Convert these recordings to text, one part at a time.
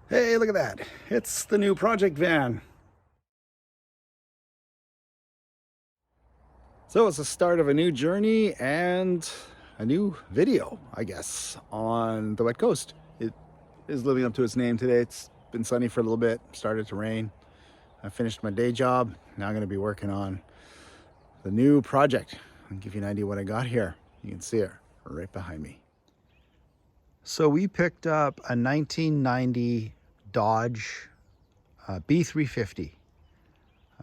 Hey, look at that. It's the new project van. So it's the start of a new journey and a new video, I guess, on the Wet Coast. It is living up to its name today. It's been sunny for a little bit, started to rain. I finished my day job. Now I'm going to be working on the new project. I'll give you an idea what I got here. You can see it right behind me. So we picked up a 1990 Dodge B350.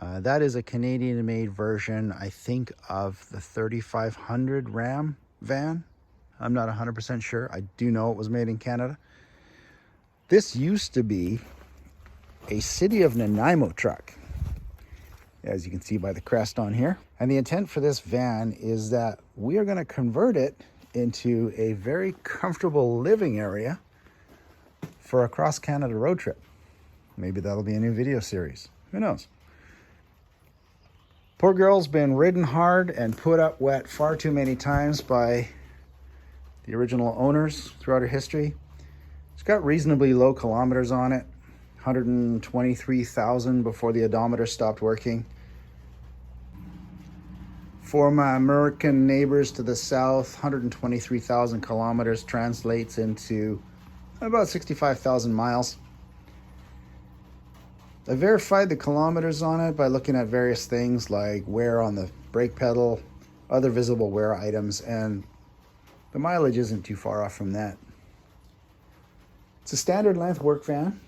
That is a Canadian-made version, I think, of the 3500 Ram van. I'm not 100% sure. I do know it was made in Canada. This used to be a City of Nanaimo truck, as you can see by the crest on here. And the intent for this van is that we are going to convert it into a very comfortable living area for a cross-Canada road trip. Maybe that'll be a new video series. Who knows? Poor girl's been ridden hard and put up wet far too many times by the original owners throughout her history. It's got reasonably low kilometers on it, 123,000 before the odometer stopped working. For my American neighbors to the south, 123,000 kilometers translates into about 65,000 miles. I verified the kilometers on it by looking at various things like wear on the brake pedal, other visible wear items, and the mileage isn't too far off from that. It's a standard length work van.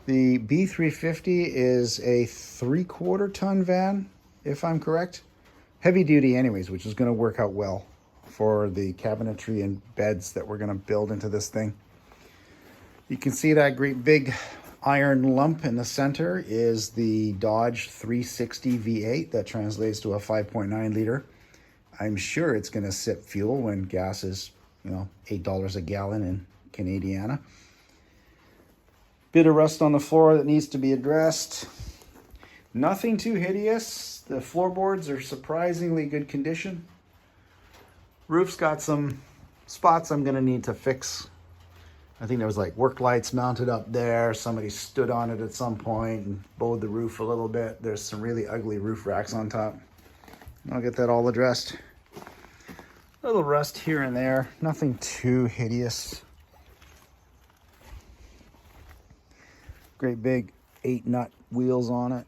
The B350 is a 3/4 ton van, if I'm correct. Heavy duty anyways, which is going to work out well for the cabinetry and beds that we're going to build into this thing. You can see that great big iron lump in the center is the Dodge 360 V8 that translates to a 5.9 liter. I'm sure it's going to sip fuel when gas is, $8 a gallon in Canadiana. Bit of rust on the floor that needs to be addressed. Nothing too hideous. The floorboards are surprisingly good condition. Roof's got some spots I'm going to need to fix. I think there was like work lights mounted up there. Somebody stood on it at some point and bowed the roof a little bit. There's some really ugly roof racks on top. I'll get that all addressed. A little rust here and there. Nothing too hideous. Great big 8-nut wheels on it.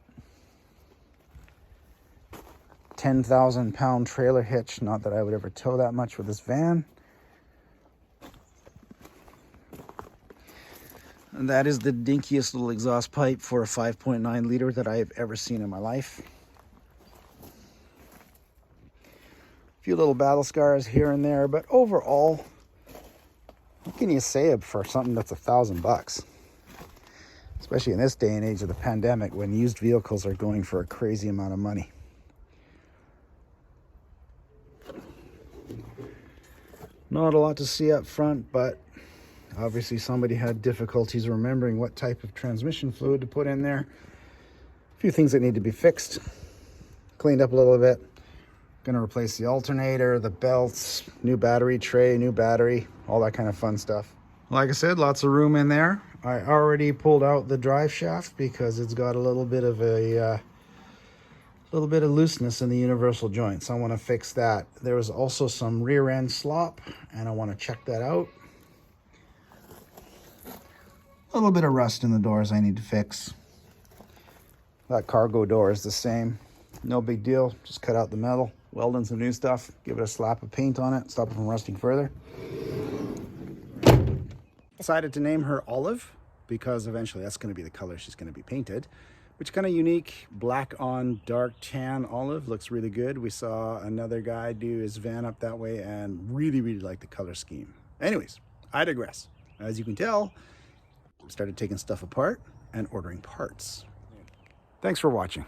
10,000 pound trailer hitch. Not that I would ever tow that much with this van. And that is the dinkiest little exhaust pipe for a 5.9 liter that I have ever seen in my life. A few little battle scars here and there, but overall, what can you say for something that's $1,000? Especially in this day and age of the pandemic when used vehicles are going for a crazy amount of money. Not a lot to see up front, but obviously somebody had difficulties remembering what type of transmission fluid to put in there. A few things that need to be fixed, cleaned up a little bit. Gonna replace the alternator, the belts, new battery tray, new battery, all that kind of fun stuff. Like I said, lots of room in there. I already pulled out the drive shaft because it's got a little bit of looseness in the universal joints. I want to fix that. There was also some rear end slop and I want to check that out. A little bit of rust in the doors I need to fix. That cargo door is the same. No big deal. Just cut out the metal, weld in some new stuff, give it a slap of paint on it, stop it from rusting further. Decided to name her Olive because eventually that's going to be the color she's going to be painted. Which kind of unique, black on dark tan olive. Looks really good. We saw another guy do his van up that way and really liked the color scheme. Anyways, I digress. As you can tell, started taking stuff apart and ordering parts. Thanks for watching.